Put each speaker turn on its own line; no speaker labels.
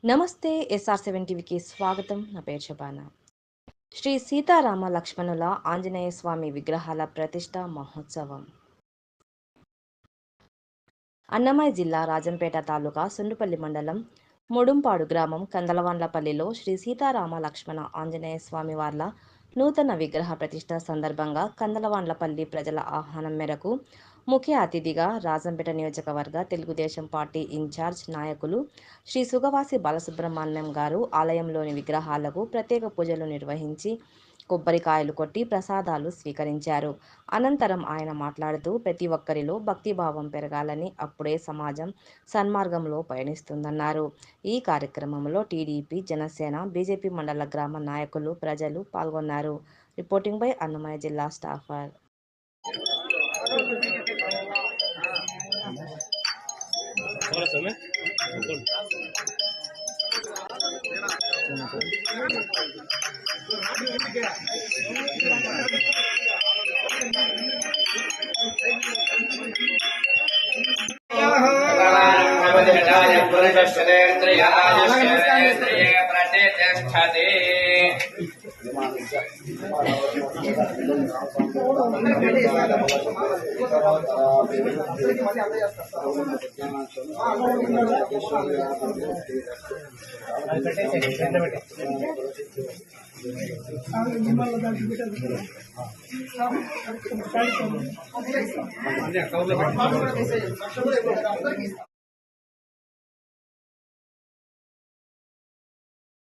నమస్తే. SR7 టీవీకి స్వాగతం. నా పేరు శబానా. శ్రీ సీతారామ లక్ష్మణుల ఆంజనేయ స్వామి విగ్రహాల ప్రతిష్ఠ మహోత్సవం అన్నమయ్య జిల్లా రాజంపేట తాలూకా సుండుపల్లి మండలం ముడుంపాడు గ్రామం కందలవాండ్లపల్లిలో శ్రీ సీతారామ లక్ష్మణ ఆంజనేయ స్వామి వార్ల నూతన విగ్రహ ప్రతిష్ఠ సందర్భంగా కందలవాండ్లపల్లి ప్రజల ఆహ్వానం మేరకు ముఖ్య అతిథిగా రాజంపేట నియోజకవర్గ తెలుగుదేశం పార్టీ ఇన్ఛార్జ్ నాయకులు శ్రీ సుగవాసి బాలసుబ్రహ్మణ్యం గారు ఆలయంలోని విగ్రహాలకు ప్రత్యేక పూజలు నిర్వహించి కొబ్బరికాయలు కొట్టి ప్రసాదాలు స్వీకరించారు. అనంతరం ఆయన మాట్లాడుతూ ప్రతి ఒక్కరిలో భక్తిభావం పెరగాలని, అప్పుడే సమాజం సన్మార్గంలో పయనిస్తుందన్నారు. ఈ కార్యక్రమంలో టీడీపీ, జనసేన, బీజేపీ మండల గ్రామ నాయకులు, ప్రజలు పాల్గొన్నారు. రిపోర్టింగ్ బై అన్నమయ్య జిల్లా స్టాఫర్.